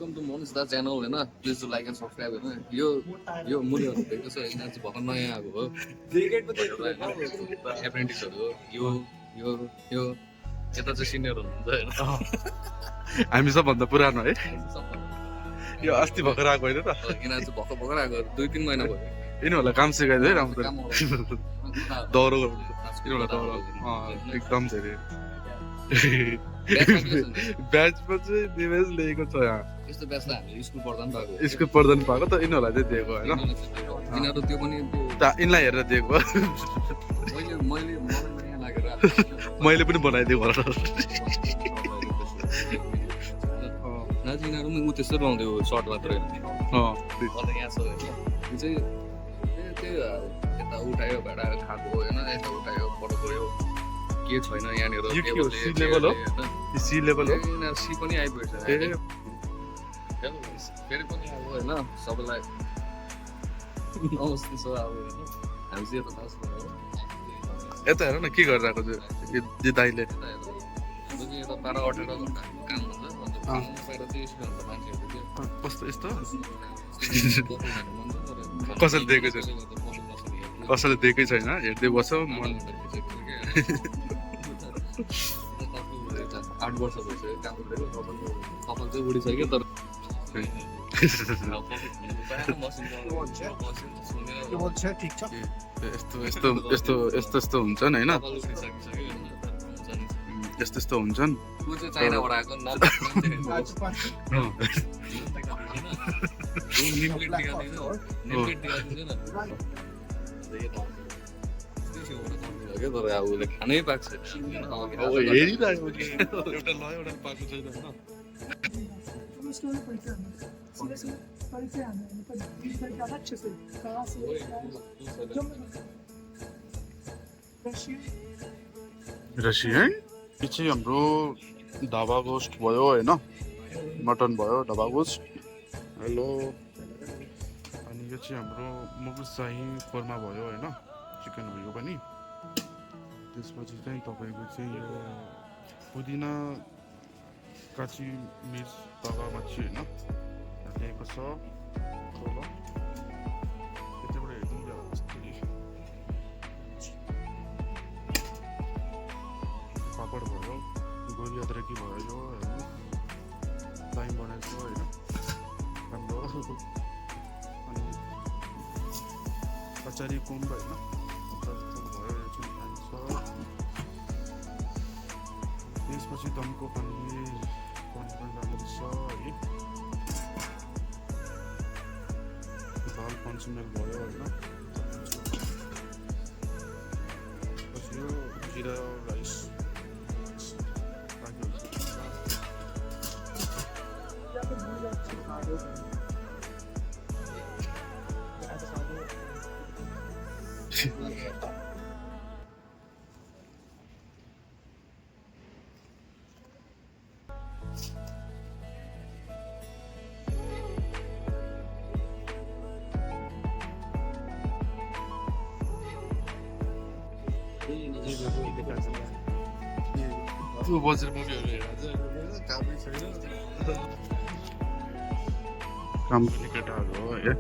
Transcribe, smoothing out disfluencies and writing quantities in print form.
welcome to Monista channel होइन please to like and subscribe होइन यो मुलीहरू देख्दैछ यिनीहरू चाहिँ भर्खर नयाँ आएको हो एप्रेन्टिसहरू हो यो यता चाहिँ सिनियर हुनुहुन्छ होइन हामी सबभन्दा पुरानो है यो अस्ति भर्खर आएको होइन त यिनीहरू चाहिँ भर्खर आएको 2-3 महिना भयो यिनीहरूलाई काम सिकाइदियो है राम्रो दौरो यिनीहरूलाई दौरो एकदम धेरै ब्याचमा चाहिँ निवेश लिएको छ यहाँ यस्तो ब्याच त हामीले स्कुल पढ्दा पनि पाएको स्कुल पढ्दा पनि पाएको त यिनीहरूलाई चाहिँ दिएको होइन यिनीहरू त्यो पनि यिनलाई हेरेर दिएको मैले यहाँ लागेर मैले पनि बनाइदिएको होला दाजु यिनीहरू पनि ऊ त्यस्तो लगाउँथ्यो सर्ट मात्रै अन्त यहाँ छ होइन यो चाहिँ त्यही यता उठायो भाडा खाएको होइन यता उठायो फोटो गयो के छैन यहाँनिर सी लेभल हो सी लेभल हो यिनीहरू सी पनि आइपुगेछ फेरि पनि अब होइन सबैलाई नमस्ते छ अब होइन हामी चाहिँ यता यता हेर न के गरिरहेको चाहिँ दाइले यता 12-18 घन्टा काम हुन्छ अन्त बाहिर चाहिँ स्टुडेन्ट मान्छेहरू चाहिँ कस्तो यस्तो कसैले दिएकै छैन कसैले दिएकै छैन हेर्दै बस्छ मन 8 वर्ष भइसक्यो काम गरेको कपाल चाहिँ उडिसक्यो तर यस्तो हुन्छन् होइन यस्तो हुन्छन् चाइनाबाट आएको तर अब उसले खानै पाएको छैन हेरिरहेको एउटा ल एउटा पाएको छैन रसियन यो चाहिँ हाम्रो ढाबा गोस्ट भयो होइन मटन भयो ढाबा गोस्ट हेलो अनि यो चाहिँ हाम्रो मुगल शाही कोर्मा भयो होइन चिकन भयो पनि त्यसपछि चाहिँ तपाईँको चाहिँ यो पुदिना काँची मिर्च तवा माछी होइन ल्याएको छ यतिबाट हेर्नु पापड भयो गोली अदरकी भयो होइन टाइम बनाएको होइन राम्रो अनि कचरी कुम्ब होइन त्यसपछि दमको पनिर पनि राम्रो छ है दाल पन्चमेल भयो होइन पछि यो जिरा राइस त्यो बजेर मुभीहरू हेरेर कामै छैन काम गर्ने केटाहरू हो है